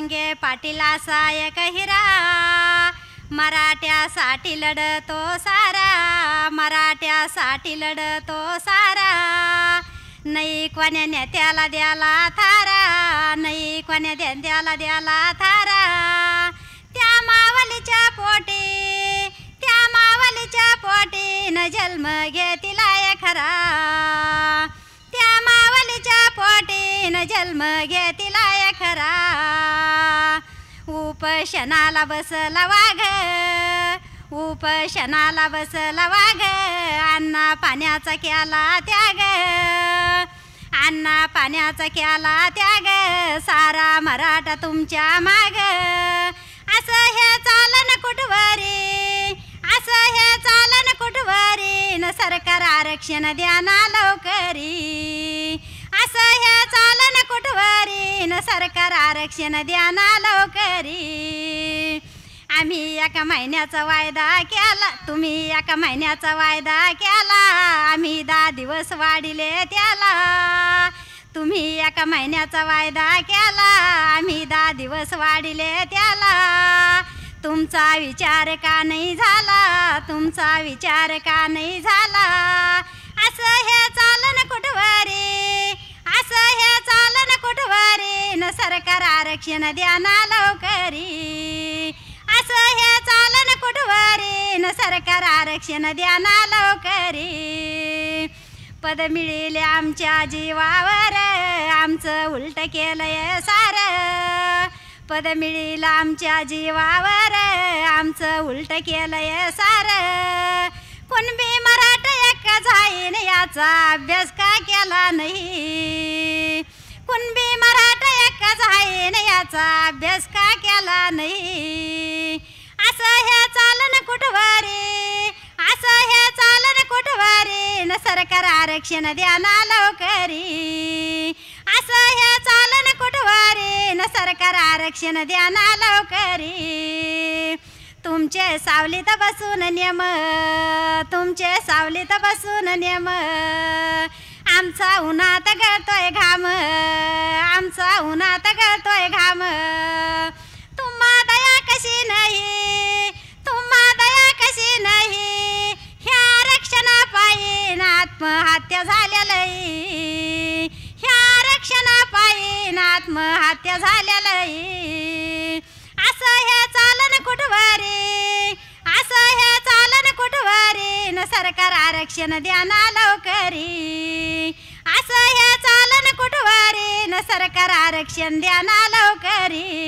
जरांगे पाटील असा एक हिरा, मराठ्यासाठी लढतो सारा, मराठ्यासाठी लढतो सारा. नाही कोण्या नेत्याला द्याला थारा, नाही कोण्या नेत्याला द्याला थारा. त्या मावलीच्या पोटी, त्या मावलीच्या पोटी न जन्म घेतिला खरा, त्या मावलीच्या पोटी न जन्म घेतिला खरा. उपोषणाला बसला वाघ, उपोषणाला बसला वाघ, अन्ना पाण्याचा केला त्याग, अन्ना पाण्याचा केला त्याग. सारा मराठा तुमच्या माग, असं हे चालन कुठवरी, असं हे चालन कुठवरी. न सरकार आरक्षण द्या ना लवकरी, असं हे चालन कुठवरी. न सरकार आरक्षण द्या ना लवकरी. आम्ही एका महिन्याचा वायदा केला, तुम्ही एका महिन्याचा वायदा केला, आम्ही 10 दिवस वाढिले त्याला. तुम्ही एका महिन्याचा वायदा केला, आम्ही 10 दिवस वाढिले त्याला. तुमचा विचार का नाही झाला, तुमचा विचार का नाही झाला. असं हे चालन कुठवरी, असं हे चालन कुठवरी. न सरकार आरक्षण द्या ना लवकरी, असं हे चालन कुठवरी. न सरकार आरक्षण द्या ना लवकरी. पद मिळेल आमच्या जीवावर, आमचं उलट केलंय सार. पद मिळेल आमच्या जीवावर, आमचं उलट केलंय सार. कुणबी मराठा एक जाईन याचा अभ्यास का केला नाही, कुणबी मराठा एक जाईन याचा अभ्यास का केला नाही. असं हे चालन कुठवरी, असं हे चालन कुठवरी. न सरकार आरक्षण द्या ना लवकरी, असं हे चालन कुठवरी. न सरकार आरक्षण द्या ना लवकरी. तुमचे सावलीत बसून नेम, तुमचे सावलीत बसून नेम, आमचा उन्हात गळतोय घाम, आमचा उन्हात गळतोय घाम. तुम्हा दया कशी नाही, तुम्हा दया कशी नाही. ह्या आरक्षणापायी आत्महत्या झालेली, ह्या आरक्षणापायी आत्महत्या झालेली. असं हे चालन कुठवरी, असं हे चालन कुठवरी. न सरकार आरक्षण द्या ना लवकरी, असं हे चालन कुठवरी. न सरकार आरक्षण द्या ना लवकरी.